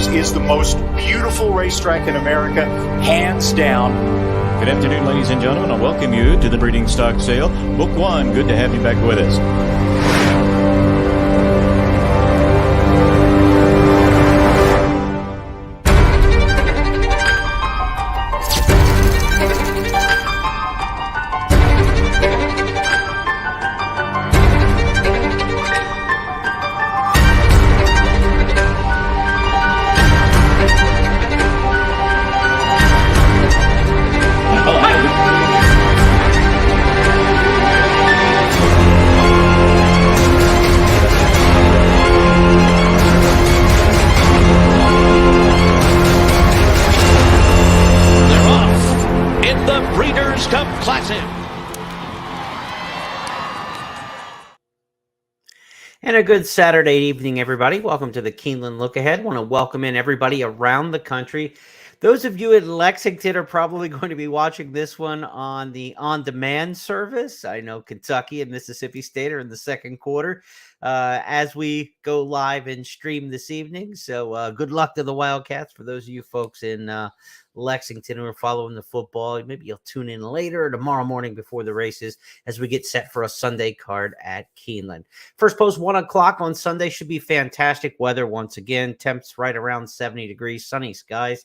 Cars is the most beautiful racetrack in America, hands down. Good afternoon, ladies and gentlemen. I welcome you to the breeding stock sale. Book one. Good to have you back with us. And a good Saturday evening, everybody. Welcome to the Keeneland Look Ahead. I want to welcome in everybody around the country. Those of you in Lexington are probably going to be watching this one on the on-demand service. I know Kentucky and Mississippi State are in the second quarter as we go live and stream this evening. So good luck to the Wildcats. For those of you folks in Lexington who are following the football, maybe you'll tune in later or tomorrow morning before the races as we get set for a Sunday card at Keeneland. First post 1 o'clock on Sunday should be fantastic weather once again. Temps right around 70 degrees, sunny skies.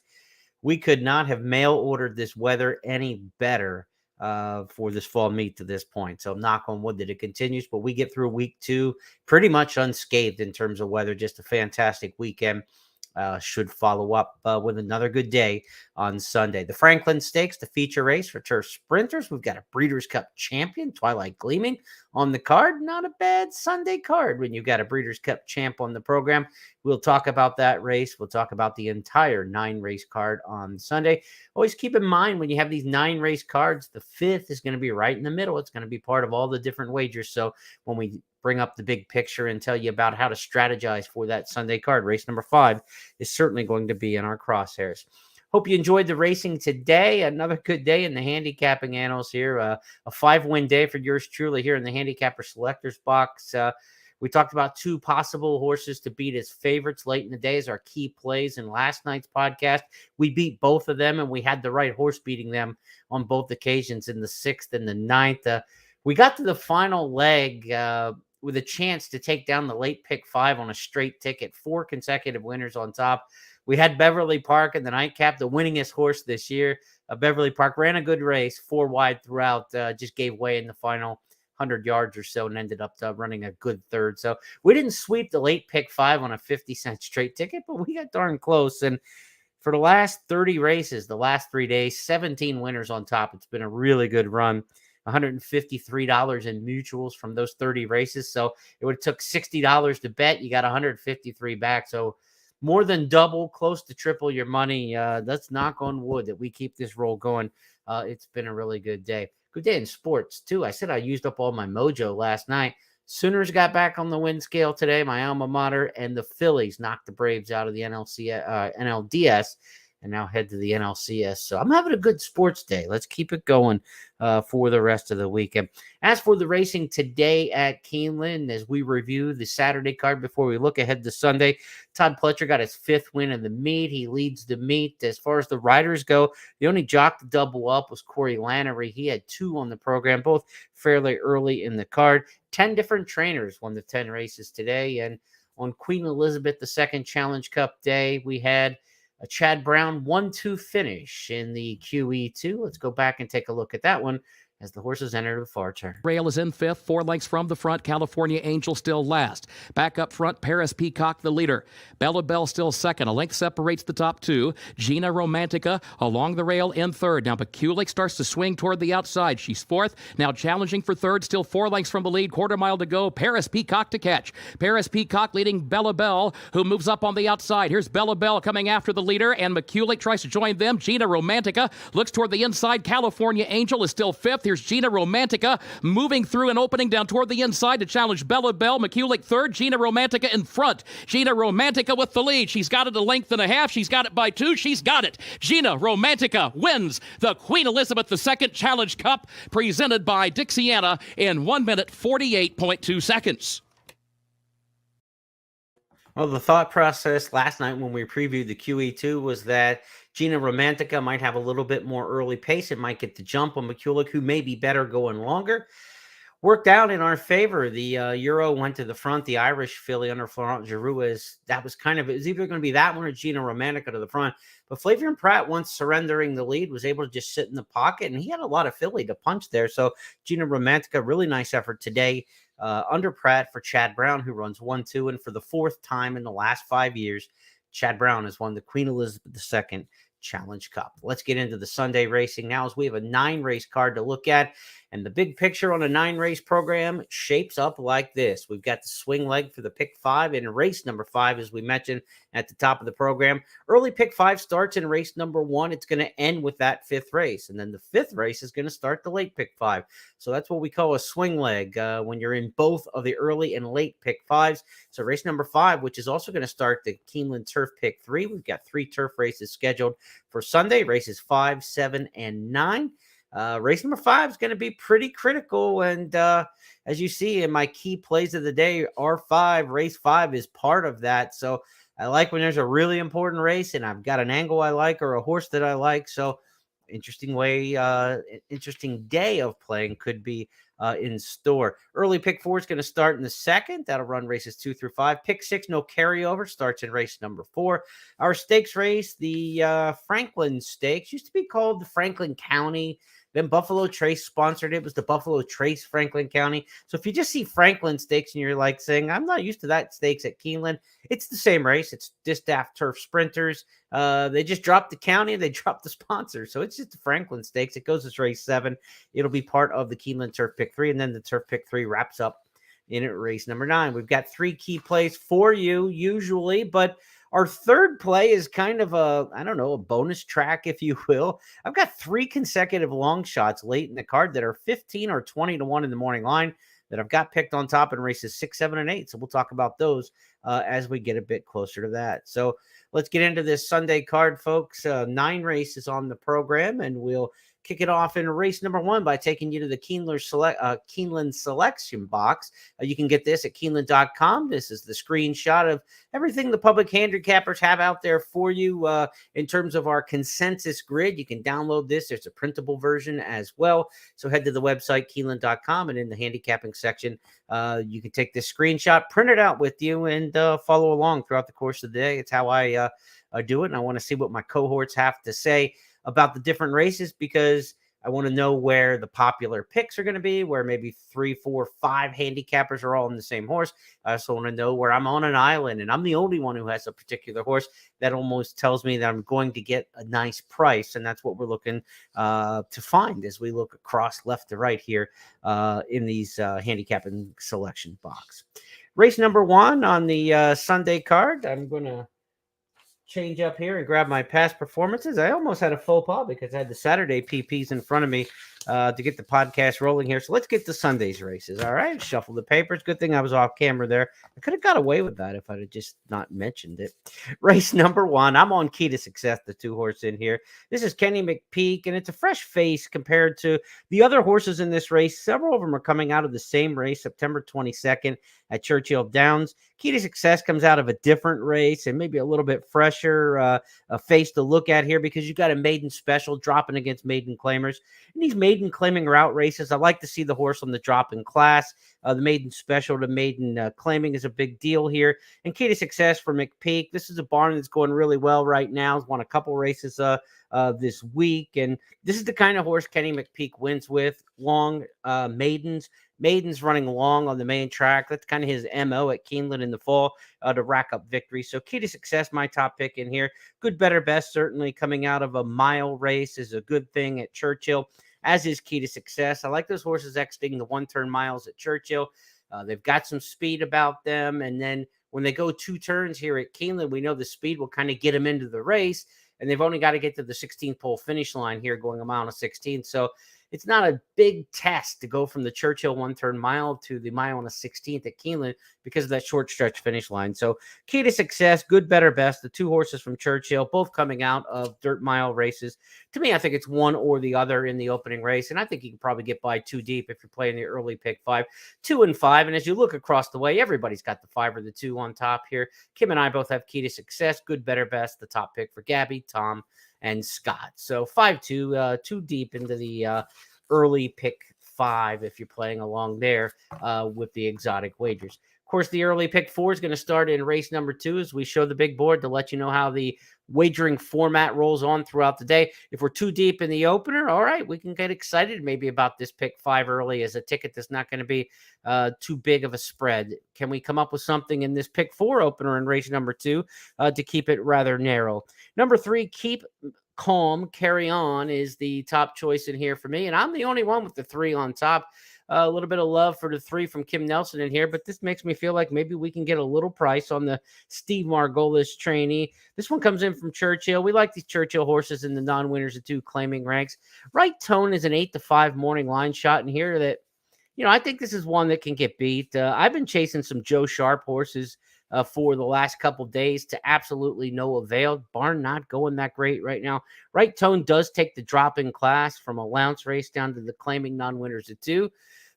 We could not have mail ordered this weather any better for this fall meet to this point. So knock on wood that it continues, but we get through week 2 pretty much unscathed in terms of weather. Just a fantastic weekend. Should follow up with another good day on Sunday. The Franklin Stakes, the feature race for turf sprinters. We've got a Breeders' Cup champion, Twilight Gleaming, on the card. Not a bad Sunday card when you've got a Breeders' Cup champ on the program. We'll talk about that race. We'll talk about the entire 9-race card on Sunday. Always keep in mind when you have these 9-race cards, the 5th is going to be right in the middle. It's going to be part of all the different wagers. So when we bring up the big picture and tell you about how to strategize for that Sunday card, race number 5 is certainly going to be in our crosshairs. Hope you enjoyed the racing today. Another good day in the handicapping annals here. A 5-win day for yours truly here in the Handicapper Selectors Box. We talked about 2 possible horses to beat as favorites late in the day as our key plays in last night's podcast. We beat both of them, and we had the right horse beating them on both occasions in the 6th and the 9th. We got to the final leg with a chance to take down the late pick 5 on a straight ticket, 4 consecutive winners on top. We had Beverly Park in the nightcap, the winningest horse this year. Beverly Park ran a good race, 4 wide throughout, just gave way in the final 100 yards or so and ended up running a good third. So we didn't sweep the late pick 5 on a 50-cent straight ticket, but we got darn close. And for the last 30 races, the last 3 days, 17 winners on top. It's been a really good run. $153 in mutuals from those 30 races. So it would have took $60 to bet. You got $153 back. So more than double, close to triple your money. Let's knock on wood that we keep this roll going. It's been a really good day. Good day in sports, too. I said I used up all my mojo last night. Sooners got back on the win scale today, my alma mater, and the Phillies knocked the Braves out of the NLDS and now head to the NLCS. So I'm having a good sports day. Let's keep it going for the rest of the weekend. As for the racing today at Keeneland, as we review the Saturday card before we look ahead to Sunday, Todd Pletcher got his 5th win in the meet. He leads the meet. As far as the riders go, the only jock to double up was Corey Lannery. He had 2 on the program, both fairly early in the card. 10 different trainers won the 10 races today. And on Queen Elizabeth II Challenge Cup day, we had a Chad Brown 1-2 finish in the QE2. Let's go back and take a look at that one as the horses enter the far turn. Rail is in 5th, 4 lengths from the front. California Angel still last. Back up front, Paris Peacock the leader. Bella Bell still second. A length separates the top 2. Gina Romantica along the rail in 3rd. Now Bakulik starts to swing toward the outside. She's 4th. Now challenging for 3rd. Still 4 lengths from the lead. Quarter mile to go. Paris Peacock to catch. Paris Peacock leading Bella Bell, who moves up on the outside. Here's Bella Bell coming after the leader, and McCulick tries to join them. Gina Romantica looks toward the inside. California Angel is still 5th. Here's Gina Romantica moving through and opening down toward the inside to challenge Bella Bell. McCulick 3rd. Gina Romantica in front. Gina Romantica with the lead. She's got it a length and a half. She's got it by 2. She's got it. Gina Romantica wins the Queen Elizabeth II Challenge Cup presented by Dixiana in 1 minute 48.2 seconds. Well, the thought process last night when we previewed the QE2 was that Gina Romantica might have a little bit more early pace. It might get the jump on McCulloch, who may be better going longer. Worked out in our favor. The Euro went to the front. The Irish filly under Florent Giroux that was kind of, it was either going to be that one or Gina Romantica to the front. But Flavian Pratt, once surrendering the lead, was able to just sit in the pocket, and he had a lot of filly to punch there. So Gina Romantica, really nice effort today under Pratt for Chad Brown, who runs 1-2. And for the fourth time in the last 5 years, Chad Brown has won the Queen Elizabeth II Challenge Cup. Let's get into the Sunday racing now, as we have a 9-race card to look at. And the big picture on a 9-race program shapes up like this. We've got the swing leg for the pick 5 in race number 5, as we mentioned at the top of the program. Early pick 5 starts in race number 1. It's going to end with that 5th race. And then the 5th race is going to start the late pick 5. So that's what we call a swing leg when you're in both of the early and late pick 5s. So race number 5, which is also going to start the Keeneland Turf pick 3. We've got 3 turf races scheduled for Sunday, races 5, 7, and 9. Race number 5 is going to be pretty critical. And as you see in my key plays of the day, R5, race 5 is part of that. So I like when there's a really important race and I've got an angle I like or a horse that I like. So interesting day of playing could be in store. Early pick 4 is going to start in the 2nd. That'll run races 2 through 5. Pick 6, no carryover, starts in race number 4. Our stakes race, the Franklin Stakes, used to be called the Franklin County. Then Buffalo Trace sponsored it. It was the Buffalo Trace Franklin County. So if you just see Franklin Stakes and you're like saying, I'm not used to that stakes at Keeneland, it's the same race. It's Distaff Turf Sprinters. They just dropped the county. They dropped the sponsor. So it's just the Franklin Stakes. It goes as race 7. It'll be part of the Keeneland Turf Pick 3. And then the Turf Pick 3 wraps up in race number 9. We've got 3 key plays for you usually, but our third play is kind of a bonus track, if you will. I've got 3 consecutive long shots late in the card that are 15 or 20 to 1 in the morning line that I've got picked on top in races 6, 7, and 8. So we'll talk about those as we get a bit closer to that. So let's get into this Sunday card, folks. 9 races on the program, and we'll kick it off in race number 1 by taking you to the Keeneland selection box. You can get this at Keeneland.com. This is the screenshot of everything the public handicappers have out there for you in terms of our consensus grid. You can download this. There's a printable version as well. So head to the website, Keeneland.com, and in the handicapping section, you can take this screenshot, print it out with you, and follow along throughout the course of the day. It's how I do it, and I want to see what my cohorts have to say about the different races, because I want to know where the popular picks are going to be, where maybe 3, 4, 5 handicappers are all in the same horse. I also want to know where I'm on an island and I'm the only one who has a particular horse. That almost tells me that I'm going to get a nice price, and that's what we're looking to find as we look across left to right here in these handicapping selection box. Race number 1 on the Sunday card. I'm going to change up here and grab my past performances. I almost had a faux pas because I had the Saturday PPs in front of me to get the podcast rolling here. So let's get to Sunday's races. All right. Shuffle the papers. Good thing I was off camera there. I could have got away with that if I'd have just not mentioned it. Race number 1. I'm on Key to Success, the 2 horse in here. This is Kenny McPeak, and it's a fresh face compared to the other horses in this race. Several of them are coming out of the same race, September 22nd at Churchill Downs. Key to Success comes out of a different race and maybe a little bit fresher a face to look at here, because you got a maiden special dropping against maiden claimers. In these maiden claiming route races, I like to see the horse on the drop in class. The maiden special to maiden claiming is a big deal here. And Key to Success for McPeak. This is a barn that's going really well right now. He's won a couple races this week. And this is the kind of horse Kenny McPeak wins with. Long maidens. Maidens running long on the main track. That's kind of his MO at Keeneland in the fall to rack up victories. So Key to Success, my top pick in here. Good, better, best, certainly coming out of a mile race is a good thing at Churchill, as is Key to Success. I like those horses exiting the 1-turn miles at Churchill. They've got some speed about them. And then when they go 2 turns here at Keeneland, we know the speed will kind of get them into the race. And they've only got to get to the 16th pole finish line here, going a mile and 16. So it's not a big test to go from the Churchill 1-turn mile to the mile and a 16th at Keeneland because of that short stretch finish line. So key to success, good, better, best. The two horses from Churchill, both coming out of dirt mile races. To me, I think it's one or the other in the opening race, and I think you can probably get by 2 deep if you're playing the early pick 5, 2 and 5. And as you look across the way, everybody's got the 5 or the 2 on top here. Kim and I both have key to success, good, better, best. The top pick for Gabby, Tom, and Scott. So 5-2, 2 deep into the early pick 5 if you're playing along there with the exotic wagers. Of course, the early pick 4 is going to start in race number 2 as we show the big board to let you know how the wagering format rolls on throughout the day. If we're too deep in the opener, all right, we can get excited maybe about this pick 5 early as a ticket that's not going to be too big of a spread. Can we come up with something in this pick 4 opener in race number 2 to keep it rather narrow? Number 3, Keep Calm, Carry On is the top choice in here for me, and I'm the only one with the 3 on top. A little bit of love for the 3 from Kim Nelson in here, but this makes me feel like maybe we can get a little price on the Steve Margolis trainee. This one comes in from Churchill. We like these Churchill horses in the non-winners of 2 claiming ranks. Right Tone is an 8-5 morning line shot in here that, I think this is one that can get beat. I've been chasing some Joe Sharp horses for the last couple days to absolutely no avail. Barn not going that great right now. Right Tone does take the drop in class from a Lounce race down to the claiming non-winners of 2.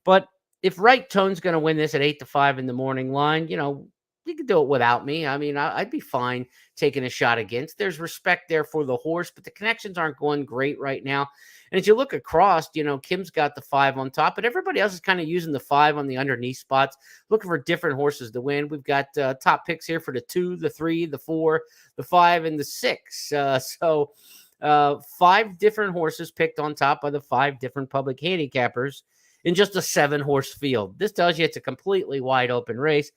But if Right Tone's going to win this at 8-5 in the morning line, you can do it without me. I mean, I'd be fine taking a shot against. There's respect there for the horse, but the connections aren't going great right now. And as you look across, Kim's got the 5 on top, but everybody else is kind of using the 5 on the underneath spots, looking for different horses to win. We've got top picks here for the 2, the 3, the 4, the 5, and the 6. So 5 different horses picked on top by the 5 different public handicappers in just a 7-horse field. This tells you it's a completely wide open race.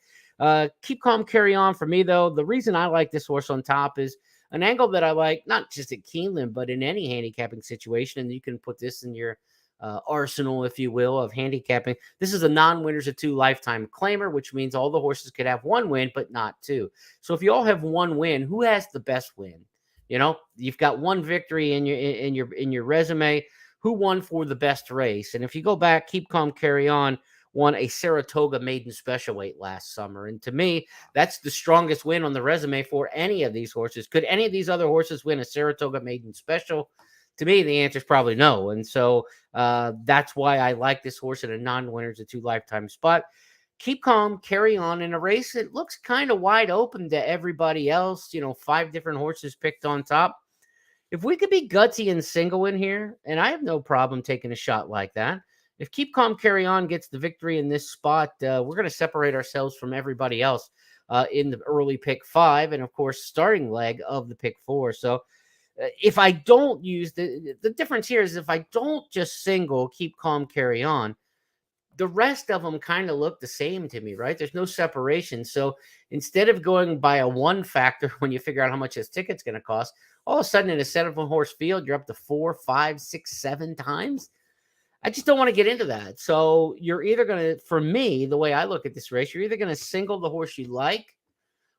Keep Calm, Carry On for me, though. The reason I like this horse on top is an angle that I like, not just at Keeneland, but in any handicapping situation. And you can put this in your arsenal, if you will, of handicapping. This is a non-winners of 2 lifetime claimer, which means all the horses could have 1 win, but not 2. So if you all have 1 win, who has the best win? You've got 1 victory in your resume. Who won for the best race? And if you go back, Keep Calm, Carry On won a Saratoga maiden special weight last summer. And to me, that's the strongest win on the resume for any of these horses. Could any of these other horses win a Saratoga maiden special? To me, the answer is probably no. And so that's why I like this horse in a non-winners of 2 lifetime spot. Keep Calm, Carry On in a race that looks kind of wide open to everybody else. 5 different horses picked on top. If we could be gutsy and single in here, and I have no problem taking a shot like that. If Keep Calm, Carry On gets the victory in this spot, we're going to separate ourselves from everybody else in the early pick 5 and, of course, starting leg of the pick 4. So if I don't use the difference here is if I don't just single Keep Calm, Carry On, the rest of them kind of look the same to me, right? There's no separation. So instead of going by a 1 factor when you figure out how much this ticket's going to cost, all of a sudden in a 7-horse field, you're up to 4, 5, 6, 7 times. I just don't want to get into that. So you're either going to, for me, the way I look at this race, you're either going to single the horse you like,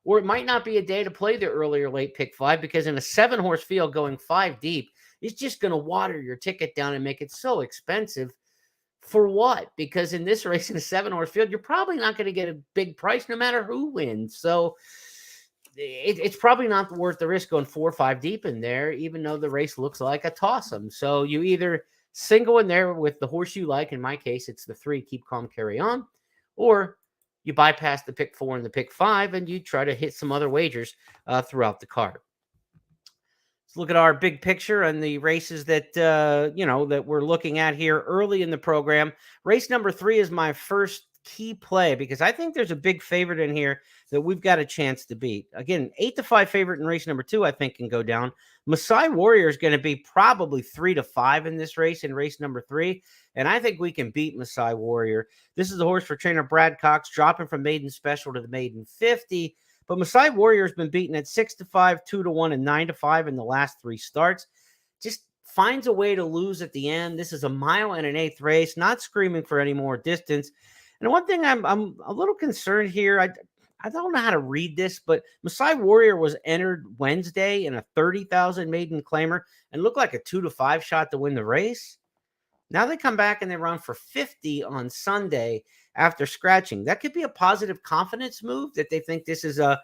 or it might not be a day to play the early or late pick 5, because in a 7-horse field going 5 deep, it's just going to water your ticket down and make it so expensive. For what? Because in this race, in a 7-horse field, you're probably not going to get a big price no matter who wins. So it's probably not worth the risk going 4 or 5 deep in there, even though the race looks like a toss-em. So you either single in there with the horse you like. In my case, it's the 3, Keep Calm, Carry On. Or you bypass the pick 4 and the pick 5, and you try to hit some other wagers throughout the card. Let's look at our big picture and the races that, that we're looking at here early in the program. Race number 3 is my first key play because I think there's a big favorite in here that we've got a chance to beat. Again, 8-5 favorite in race number 2, I think can go down. Masai Warrior is going to be probably 3-5 in this race in race number 3. And I think we can beat Masai Warrior. This is the horse for trainer Brad Cox, dropping from maiden special to the maiden 50. But Masai Warrior has been beaten at 6-5, 2-1, and 9-5 in the last 3 starts. Just finds a way to lose at the end. This is a 1 1/8 race, not screaming for any more distance. And one thing I'm a little concerned here, I don't know how to read this, but Masai Warrior was entered Wednesday in a 30,000 maiden claimer and looked like a 2-5 shot to win the race. Now they come back and they run for 50 on Sunday after scratching. That could be a positive confidence move that they think this is a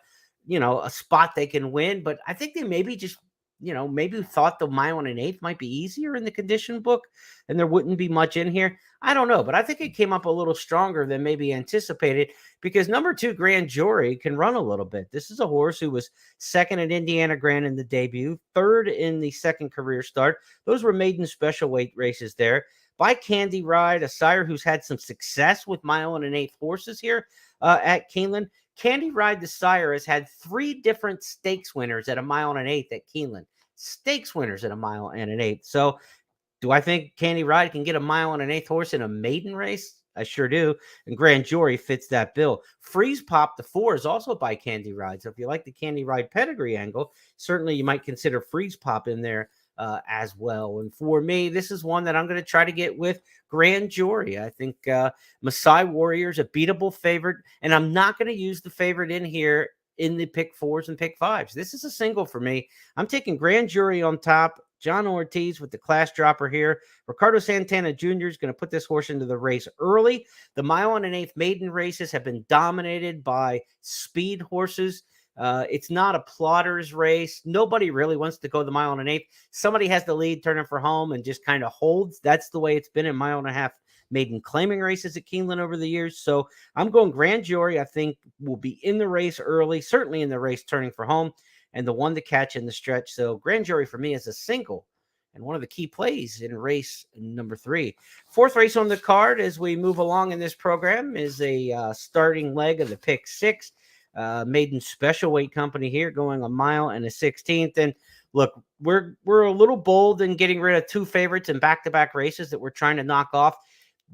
spot they can win. But I think they maybe just, maybe thought the mile and an eighth might be easier in the condition book and there wouldn't be much in here. I don't know, but I think it came up a little stronger than maybe anticipated because number 2, Grand Jury, can run a little bit. This is a horse who was second at Indiana Grand in the debut, third in the second career start. Those were maiden special weight races there. By Candy Ride, a sire who's had some success with mile and an eighth horses here at Keeneland. Candy Ride, the sire, has had 3 different stakes winners at a mile and an eighth at Keeneland. Stakes winners at a mile and an eighth. So do I think Candy Ride can get a mile and an eighth horse in a maiden race? I sure do. And Grand Jury fits that bill. Freeze Pop, the 4, is also by Candy Ride. So if you like the Candy Ride pedigree angle, certainly you might consider Freeze Pop in there as well. And for me, this is one that I'm going to try to get with Grand Jury. I think Maasai Warrior's a beatable favorite, and I'm not going to use the favorite in here in the pick 4s and pick 5s. This is a single for me. I'm taking Grand Jury on top. John Ortiz with the class dropper here. Ricardo Santana Jr. is going to put this horse into the race early. The mile and an eighth maiden races have been dominated by speed horses. It's not a plotter's race. Nobody really wants to go the mile and an eighth. Somebody has the lead, turning for home, and just kind of holds. That's the way it's been in mile and a half maiden claiming races at Keeneland over the years. So I'm going Grand Jury. I think will be in the race early, certainly in the race turning for home, and the one to catch in the stretch. So Grand Jury for me is a single and one of the key plays in race number 3. 4th race on the card as we move along in this program is a starting leg of the pick 6. Maiden special weight company here, going a mile and a 16th. And look, we're a little bold in getting rid of 2 favorites in back-to-back races that we're trying to knock off.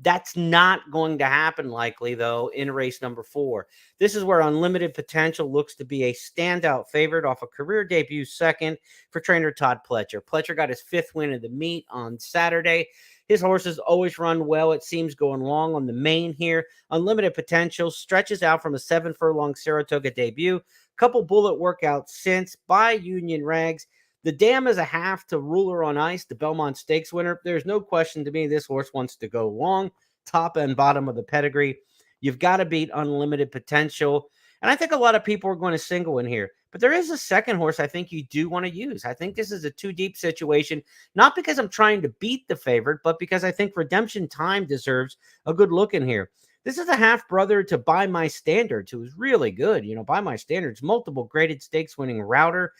That's not going to happen likely, though, in race number 4. This is where Unlimited Potential looks to be a standout favorite off a career debut second for trainer Todd Pletcher. Pletcher got his 5th win of the meet on Saturday. His horses always run well, it seems, going long on the main here. Unlimited Potential stretches out from a 7-furlong Saratoga debut. Couple bullet workouts since by Union Rags. The dam is a half to Ruler on Ice, the Belmont Stakes winner. There's no question to me this horse wants to go long, top and bottom of the pedigree. You've got to beat Unlimited Potential. And I think a lot of people are going to single in here. But there is a second horse I think you do want to use. I think this is a 2-deep situation, not because I'm trying to beat the favorite, but because I think Redemption Time deserves a good look in here. This is a half-brother to By My Standards, who is really good. By My Standards, multiple graded stakes winning router.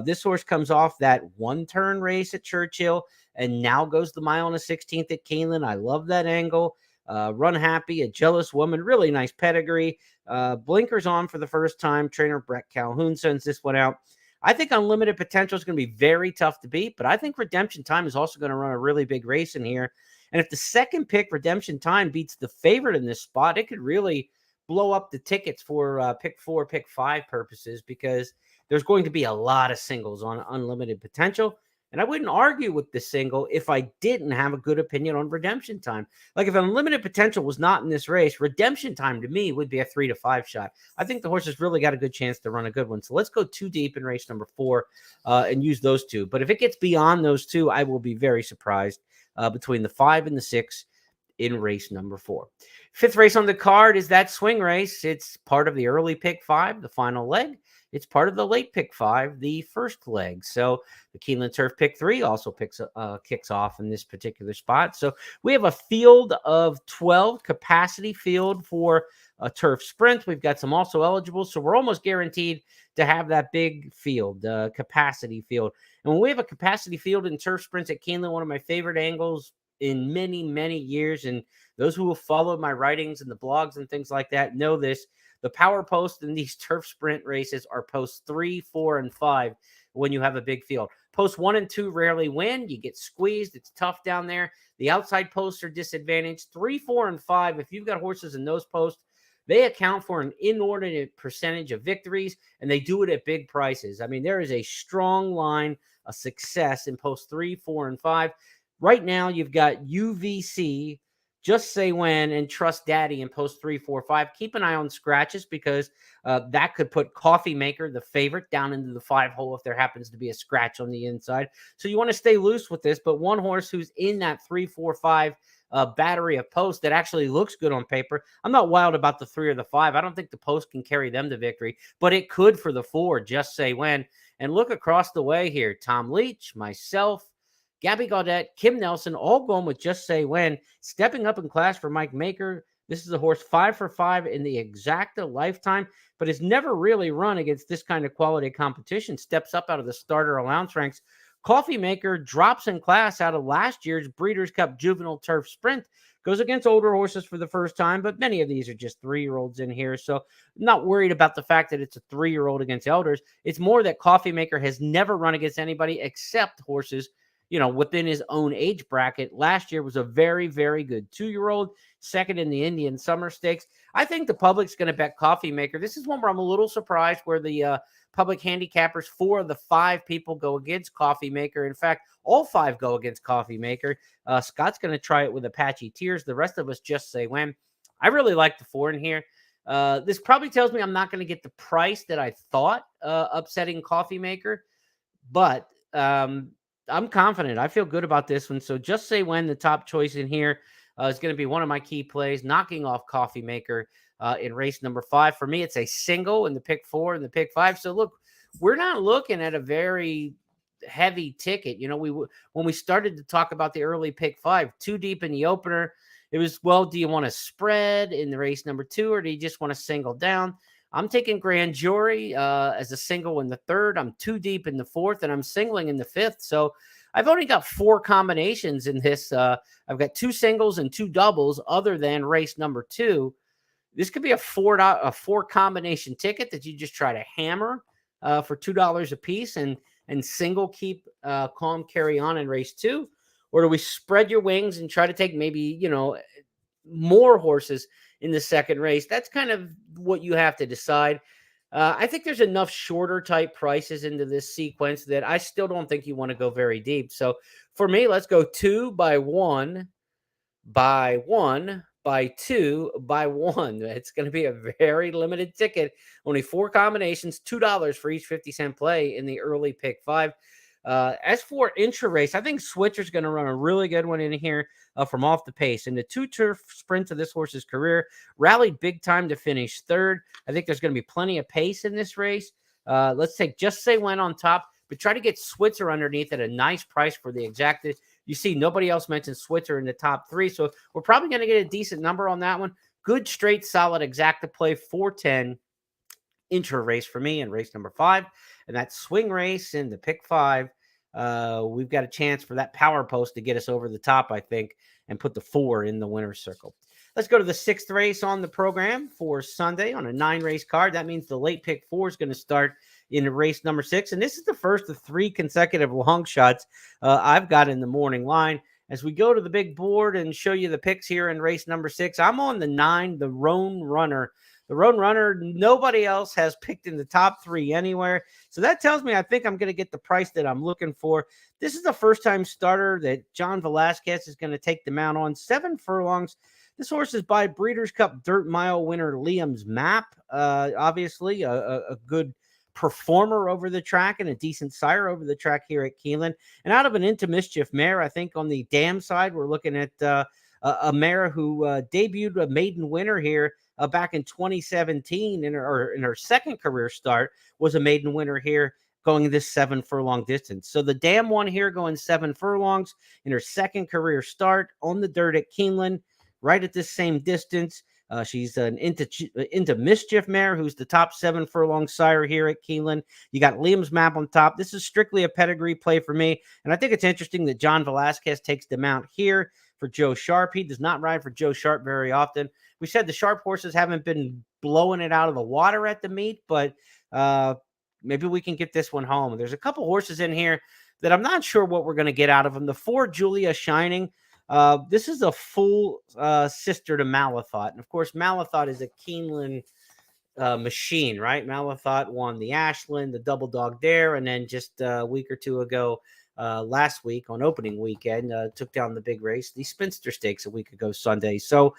This horse comes off that 1-turn race at Churchill and now goes the mile and a 16th at Keeneland. I love that angle. Run Happy, a jealous woman, really nice pedigree. Blinkers on for the first time. Trainer Brett Calhoun sends this one out. I think Unlimited Potential is going to be very tough to beat, but I think Redemption Time is also going to run a really big race in here. And if the second pick, Redemption Time, beats the favorite in this spot, it could really blow up the tickets for pick 4, pick 5 purposes, because there's going to be a lot of singles on Unlimited Potential. And I wouldn't argue with the single if I didn't have a good opinion on Redemption Time. Like if Unlimited Potential was not in this race, Redemption Time to me would be a 3 to 5 shot. I think the horse has really got a good chance to run a good one. So let's go 2 deep in race number 4 and use those 2. But if it gets beyond those 2, I will be very surprised between the 5 and the 6 in race number 4. 5th race on the card is that swing race. It's part of the early pick 5, the final leg. It's part of the late pick 5, the first leg. So the Keeneland Turf pick 3 also kicks off in this particular spot. So we have a field of 12, capacity field for a turf sprint. We've got some also eligible. So we're almost guaranteed to have that big field, capacity field. And when we have a capacity field in turf sprints at Keeneland, one of my favorite angles in many, many years, and those who have followed my writings and the blogs and things like that know this, the power post in these turf sprint races are posts 3, 4, and 5 when you have a big field. Posts 1 and 2 rarely win. You get squeezed. It's tough down there. The outside posts are disadvantaged. 3, 4, and 5, if you've got horses in those posts, they account for an inordinate percentage of victories, and they do it at big prices. I mean, there is a strong line of success in posts 3, 4, and 5. Right now, you've got UVC Just Say When and Trust Daddy in post 3, 4, 5. Keep an eye on scratches because that could put Coffee Maker, the favorite, down into the 5 hole if there happens to be a scratch on the inside. So you want to stay loose with this, but one horse who's in that 3, 4, 5 battery of posts that actually looks good on paper. I'm not wild about the 3 or the 5. I don't think the post can carry them to victory, but it could for the 4, Just Say When. And look across the way here. Tom Leach, myself, Gabby Gaudette, Kim Nelson, all going with Just Say When. Stepping up in class for Mike Maker. This is a horse 5 for 5 in the exacta lifetime, but has never really run against this kind of quality competition. Steps up out of the starter allowance ranks. Coffee Maker drops in class out of last year's Breeders' Cup Juvenile Turf Sprint. Goes against older horses for the first time, but many of these are just 3-year-olds in here. So I'm not worried about the fact that it's a 3-year-old against elders. It's more that Coffee Maker has never run against anybody except horses, within his own age bracket. Last year was a very, very good 2-year-old, second in the Indian Summer Stakes. I think the public's going to bet Coffee Maker. This is one where I'm a little surprised where the public handicappers, 4 of the 5 people go against Coffee Maker. In fact, all 5 go against Coffee Maker. Scott's going to try it with Apache Tears. The rest of us Just Say When. I really like the 4 in here. This probably tells me I'm not going to get the price that I thought upsetting Coffee Maker, but I'm confident. I feel good about this one. So Just Say When, the top choice in here, is going to be one of my key plays, knocking off Coffee Maker in race number 5. For me, it's a single in the pick 4 and the pick 5. So look, we're not looking at a very heavy ticket. When we started to talk about the early pick 5, too deep in the opener, it was, well, do you want to spread in the race number 2 or do you just want to single down? I'm taking Grand Jury as a single in the 3rd. I'm too deep in the 4th, and I'm singling in the 5th. So I've only got 4 combinations in this. I've got 2 singles and 2 doubles other than race number 2. This could be a 4 combination ticket that you just try to hammer for $2 a piece and single keep calm carry on in race 2. Or do we spread your wings and try to take maybe, more horses in the second race? That's kind of what you have to decide. I think there's enough shorter type prices into this sequence that I still don't think you want to go very deep. So for me, let's go 2 by 1 by 1 by 2 by 1. It's going to be a very limited ticket. Only 4 combinations, $2 for each 50-cent play in the early pick 5. As for intra race, I think Switcher's going to run a really good one in here from off the pace. In the 2 turf sprints of this horse's career, rallied big time to finish 3rd. I think there's going to be plenty of pace in this race. Let's take Just Say When on top, but try to get Switzer underneath at a nice price for the exacta. You see, nobody else mentioned Switzer in the top 3, so we're probably going to get a decent number on that one. Good, straight, solid exacta play, 410 intra race for me in race number 5. And that swing race in the pick 5, we've got a chance for that power post to get us over the top, I think, and put the 4 in the winner's circle. Let's go to the 6th race on the program for Sunday on a 9-race card. That means the late pick 4 is going to start in race number 6. And this is the first of 3 consecutive long shots I've got in the morning line. As we go to the big board and show you the picks here in race number 6, I'm on the 9, the Roan Runner. The Roan Runner, nobody else has picked in the top 3 anywhere. So that tells me I think I'm going to get the price that I'm looking for. This is the first-time starter that John Velasquez is going to take the mount on. 7 furlongs. This horse is by Breeders' Cup Dirt Mile winner Liam's Map. Obviously, a good performer over the track and a decent sire over the track here at Keeneland. And out of an Into Mischief mare, I think on the dam side, we're looking at a mare who debuted a maiden winner here back in 2017 in her second career start, was a maiden winner here going this 7 furlong distance. So the dam one here going 7 furlongs in her second career start on the dirt at Keeneland, right at this same distance. She's an into Mischief mare who's the top 7 furlong sire here at Keeneland. You got Liam's Map on top. This is strictly a pedigree play for me. And I think it's interesting that John Velasquez takes the mount here for Joe Sharp. He does not ride for Joe Sharp very often. We said the Sharp horses haven't been blowing it out of the water at the meet, but maybe we can get this one home. There's a couple horses in here that I'm not sure what we're going to get out of them. The 4 Julia Shining. This is a full sister to Malathot. And of course, Malathot is a Keeneland machine, right? Malathot won the Ashland, the Double Dog Dare, and then just a week or 2 ago last week on opening weekend, took down the big race, the Spinster Stakes a week ago Sunday. So,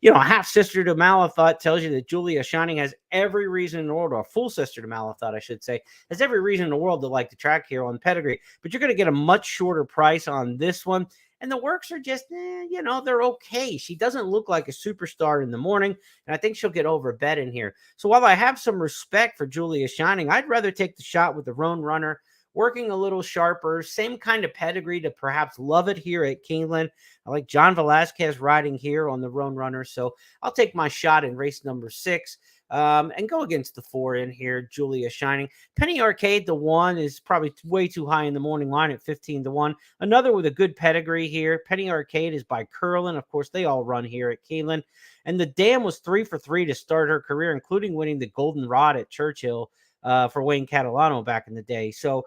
a half sister to Malathot tells you that Julia Shining has every reason in the world, or a full sister to Malathot, I should say, has every reason in the world to like the track here on pedigree. But you're going to get a much shorter price on this one. And the works are just, they're okay. She doesn't look like a superstar in the morning, and I think she'll get overbet in here. So while I have some respect for Julia Shining, I'd rather take the shot with the Roan Runner, working a little sharper, same kind of pedigree to perhaps love it here at Keeneland. I like John Velasquez riding here on the Roan Runner, so I'll take my shot in race number 6. And go against the 4 in here, Julia Shining. Penny Arcade, the 1, is probably way too high in the morning line at 15-1. Another with a good pedigree here. Penny Arcade is by Curlin. Of course, they all run here at Keeneland. And the Dam was 3 for 3 to start her career, including winning the Golden Rod at Churchill for Wayne Catalano back in the day. So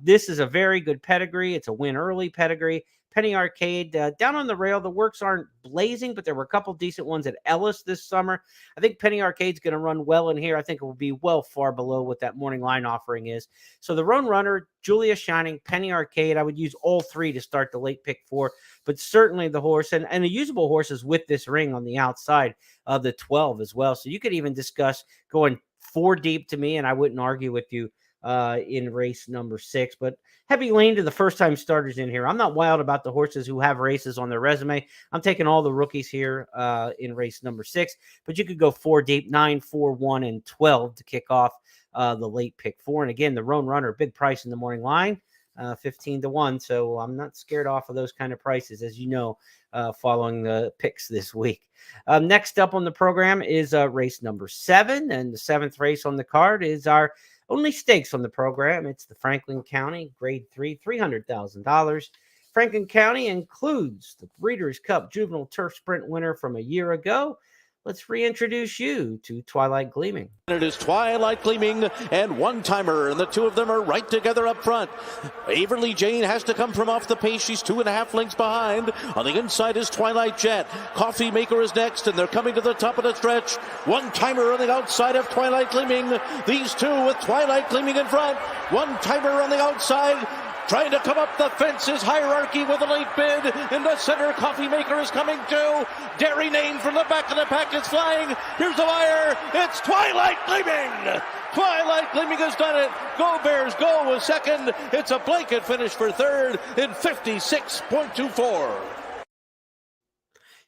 this is a very good pedigree. It's a win early pedigree. Penny Arcade, down on the rail, the works aren't blazing, but there were a couple decent ones at Ellis this summer. I think Penny Arcade's going to run well in here. I think it will be well far below what that morning line offering is. So the Roan Runner, Julia Shining, Penny Arcade, I would use all 3 to start the late pick 4, but certainly the horse and a usable horse is with this ring on the outside of the 12 as well. So you could even discuss going 4 deep to me, and I wouldn't argue with you in race number 6, but heavy lean to the first-time starters in here. I'm not wild about the horses who have races on their resume. I'm taking all the rookies here in race number 6, but you could go 4 deep, 9, 4, 1, and 12 to kick off the late pick 4. And again, the Roan Runner, big price in the morning line, 15-1. So I'm not scared off of those kind of prices, as you know, following the picks this week. Next up on the program is race number 7, and the 7th race on the card is our only stakes on the program. It's the Franklin County Grade 3, $300,000. Franklin County includes the Breeders' Cup Juvenile Turf Sprint winner from a year ago. Let's reintroduce you to Twilight Gleaming. It is Twilight Gleaming and One-Timer, and the two of them are right together up front. Averly Jane has to come from off the pace. She's 2.5 lengths behind. On the inside is Twilight Jet. Coffee Maker is next, and they're coming to the top of the stretch. One-Timer on the outside of Twilight Gleaming. These two with Twilight Gleaming in front. One-Timer on the outside, trying to come up the fence is Hierarchy with a late bid. In the center, Coffee Maker is coming too. Dairy Name from the back of the pack is flying. Here's the wire. It's Twilight Gleaming. Twilight Gleaming has done it. Go Bears, go a second. It's a blanket finish for third in 56.24.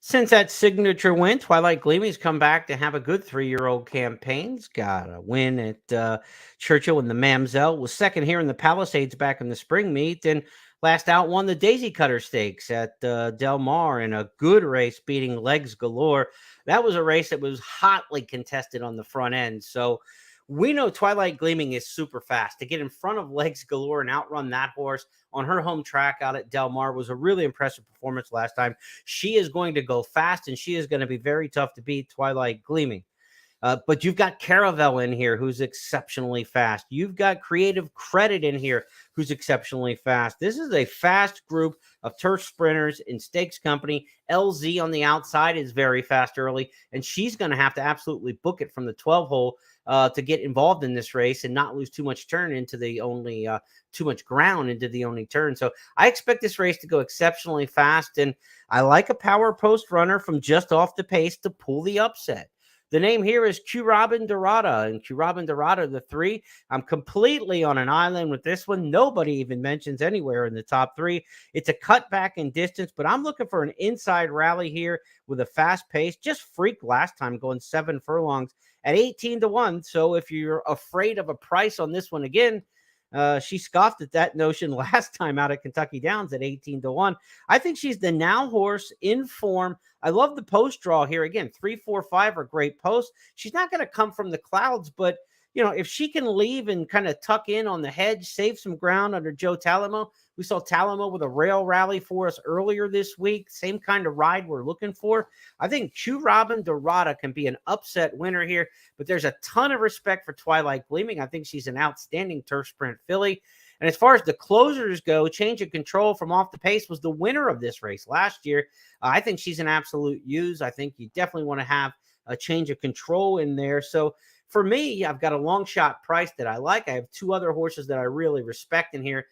Since that signature win, Twilight Gleaming's come back to have a good 3-year-old campaign. He's got a win at Churchill in the Mamselle, was second here in the Palisades back in the spring meet, and last out won the Daisy Cutter Stakes at Del Mar in a good race, beating Legs Galore. That was a race that was hotly contested on the front end. So we know Twilight Gleaming is super fast. To get in front of Legs Galore and outrun that horse on her home track out at Del Mar was a really impressive performance last time. She is going to go fast, and she is going to be very tough to beat, Twilight Gleaming. But you've got Caravel in here, who's exceptionally fast. You've got Creative Credit in here, who's exceptionally fast. This is a fast group of turf sprinters in Stakes Company. LZ on the outside is very fast early, and she's going to have to absolutely book it from the 12 hole to get involved in this race and not lose too much turn into the only too much ground into the only turn. So I expect this race to go exceptionally fast, and I like a power post runner from just off the pace to pull the upset. The name here is Q Robin Dorada, and Q Robin Dorada, the 3. I'm completely on an island with this one. Nobody even mentions anywhere in the top 3. It's a cutback in distance, but I'm looking for an inside rally here with a fast pace. Just freaked last time going 7 furlongs at 18-1. So if you're afraid of a price on this one again, she scoffed at that notion last time out at Kentucky Downs at 18-1. I think she's the now horse in form. I love the post draw here. Again, 3, 4, 5 are great posts. She's not going to come from the clouds, but if she can leave and kind of tuck in on the hedge, save some ground under Joe Talamo. We saw Talamo with a rail rally for us earlier this week. Same kind of ride we're looking for. I think Q Robin Dorada can be an upset winner here, but there's a ton of respect for Twilight Gleaming. I think she's an outstanding turf sprint filly. And as far as the closers go, Change of Control from off the pace was the winner of this race last year. I think she's an absolute use. I think you definitely want to have a Change of Control in there. So for me, I've got a long shot price that I like. I have 2 other horses that I really respect in here.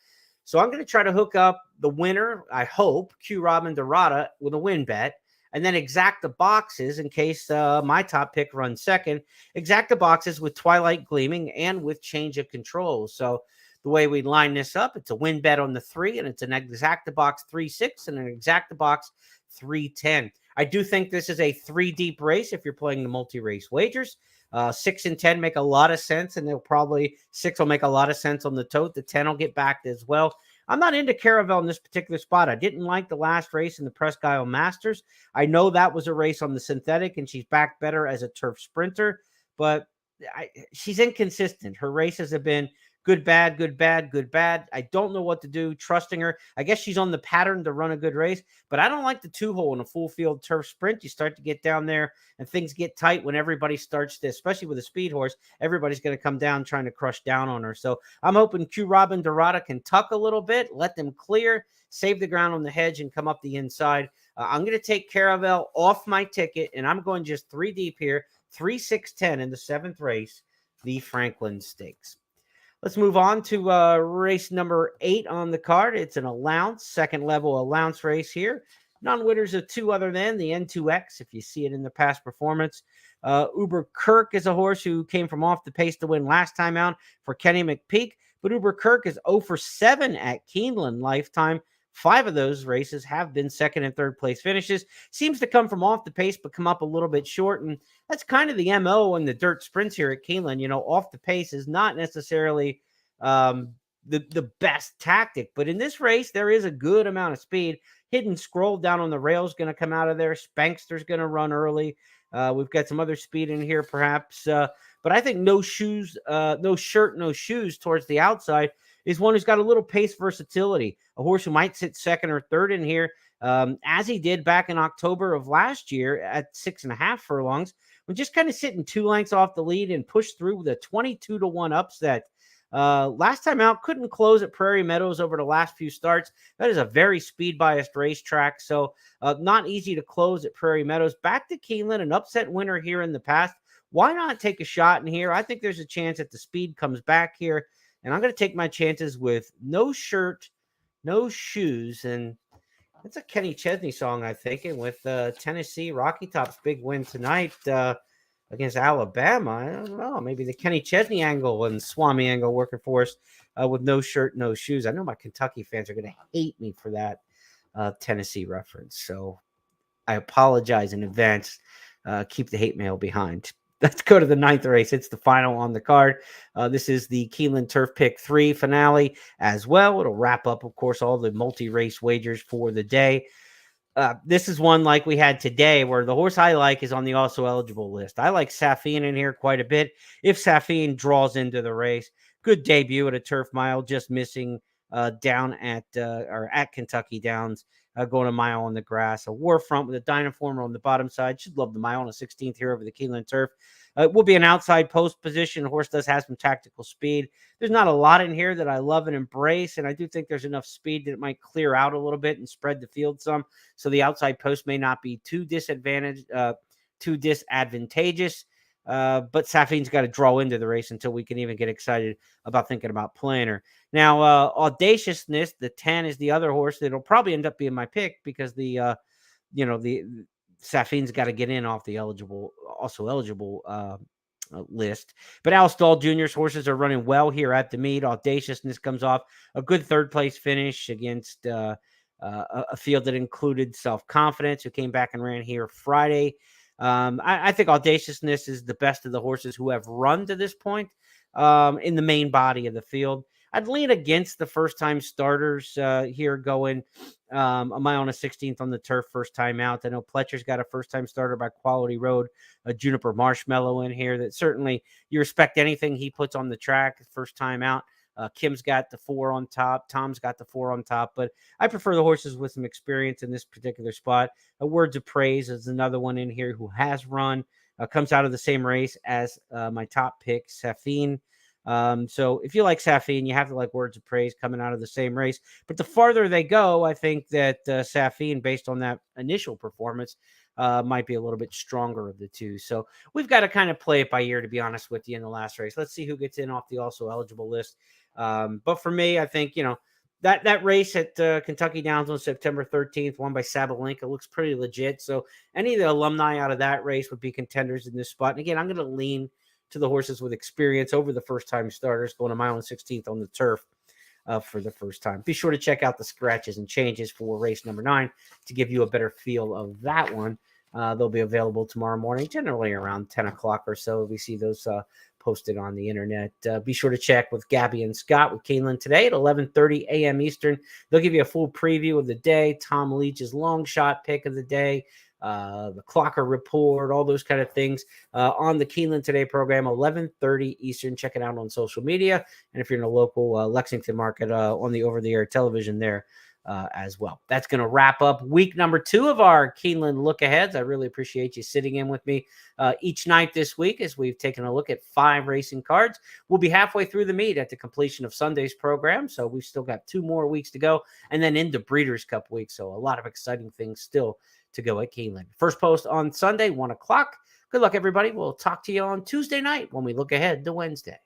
So I'm going to try to hook up the winner, I hope, Q Robin Dorada with a win bet, and then exact the boxes in case my top pick runs second. Exact the boxes with Twilight Gleaming and with Change of Control. So the way we line this up, it's a win bet on the 3, and it's an exact the box 3-6 and an exact the box 3-10. I do think this is a 3-deep race if you're playing the multi-race wagers. 6 and 10 make a lot of sense, and they'll probably 6 will make a lot of sense on the tote. The 10 will get backed as well. I'm not into Caravel in this particular spot. I didn't like the last race in the Presque Isle Masters. I know that was a race on the synthetic, and she's back better as a turf sprinter, but she's inconsistent. Her races have been good, bad, good, bad, good, bad. I don't know what to do trusting her. I guess she's on the pattern to run a good race, but I don't like the 2-hole in a full field turf sprint. You start to get down there and things get tight when everybody starts to, especially with a speed horse, everybody's going to come down trying to crush down on her. So I'm hoping Q Robin Dorada can tuck a little bit, let them clear, save the ground on the hedge and come up the inside. I'm going to take Caravel off my ticket, and I'm going just 3 deep here, 3, 6, 10 in the 7th race, the Franklin Stakes. Let's move on to race number 8 on the card. It's an allowance, second level allowance race here. Non-winners of 2 other than the N2X, if you see it in the past performance. Uber Kirk is a horse who came from off the pace to win last time out for Kenny McPeak, but Uber Kirk is 0 for 7 at Keeneland lifetime. 5 of those races have been second and third place finishes. Seems to come from off the pace, but come up a little bit short. And that's kind of the MO in the dirt sprints here at Keeneland. You know, off the pace is not necessarily the best tactic, but in this race, there is a good amount of speed. Hidden Scroll down on the rails going to come out of there. Spankster's going to run early. We've got some other speed in here, perhaps. But I think No Shirt, No Shoes towards the outside is one who's got a little pace versatility, a horse who might sit second or third in here, as he did back in October of last year at 6.5 furlongs, when just kind of sitting 2 lengths off the lead and pushed through with a 22-1 upset. Last time out, couldn't close at Prairie Meadows over the last few starts. That is a very speed-biased racetrack, so not easy to close at Prairie Meadows. Back to Keeneland, an upset winner here in the past. Why not take a shot in here? I think there's a chance that the speed comes back here. And I'm going to take my chances with No Shirt, No Shoes. And it's a Kenny Chesney song, I think. And with Tennessee, Rocky Top's big win tonight against Alabama. I don't know. Maybe the Kenny Chesney angle and Swami angle working for us with No Shirt, No Shoes. I know my Kentucky fans are going to hate me for that Tennessee reference. So I apologize in advance. Keep the hate mail behind. Let's go to the 9th race. It's the final on the card. This is the Keeneland Turf Pick 3 finale as well. It'll wrap up, of course, all the multi-race wagers for the day. This is one like we had today where the horse I like is on the also eligible list. I like Safine in here quite a bit. If Safine draws into the race, good debut at a turf mile, just missing down at Kentucky Downs. Going a mile on the grass, a war front with a Dynaformer on the bottom side. Should love the mile on a 16th here over the Keeneland turf. It will be an outside post position. The horse does have some tactical speed. There's not a lot in here that I love and embrace, and I do think there's enough speed that it might clear out a little bit and spread the field some. So the outside post may not be too disadvantageous. But Safine's got to draw into the race until we can even get excited about thinking about playing her. Now, Audaciousness, the 10 is the other horse that'll probably end up being my pick because the Safine's got to get in off the also eligible list. But Al Stall Jr.'s horses are running well here at the meet. Audaciousness comes off a good third place finish against a field that included Self-Confidence, who came back and ran here Friday. I think Audaciousness is the best of the horses who have run to this point in the main body of the field. I'd lean against the first-time starters here going a mile and a 16th on the turf first time out. I know Pletcher's got a first-time starter by Quality Road, a Juniper Marshmallow in here that certainly you respect anything he puts on the track first time out. Kim's got the 4 on top. Tom's got the 4 on top. But I prefer the horses with some experience in this particular spot. Words of Praise is another one in here who has run. Comes out of the same race as my top pick, Safine. So if you like Safine, you have to like Words of Praise coming out of the same race. But the farther they go, I think that Safine, based on that initial performance, might be a little bit stronger of the two. So we've got to kind of play it by ear, to be honest with you, in the last race. Let's see who gets in off the also eligible list. But for me, I think, that race at Kentucky Downs on September 13th, won by Sabalenka, looks pretty legit. So any of the alumni out of that race would be contenders in this spot. And again, I'm going to lean to the horses with experience over the first-time starters, going a mile and 16th on the turf for the first time. Be sure to check out the scratches and changes for race number 9 to give you a better feel of that one. They'll be available tomorrow morning, generally around 10 o'clock or so. We see those posted on the internet. Be sure to check with Gabby and Scott with Keeneland today at 11:30 a.m. Eastern. They'll give you a full preview of the day, Tom Leach's long shot pick of the day, the Clocker report, all those kind of things on the Keeneland Today program, 11:30 Eastern. Check it out on social media. And if you're in a local Lexington market, on the over-the-air television there as well. That's going to wrap up week number 2 of our Keeneland Look Aheads. I really appreciate you sitting in with me each night this week as we've taken a look at 5 racing cards. We'll be halfway through the meet at the completion of Sunday's program, so we've still got 2 more weeks to go, and then into Breeders' Cup week, so a lot of exciting things still to go at Keeneland. First post on Sunday, 1 o'clock. Good luck, everybody. We'll talk to you on Tuesday night when we look ahead to Wednesday.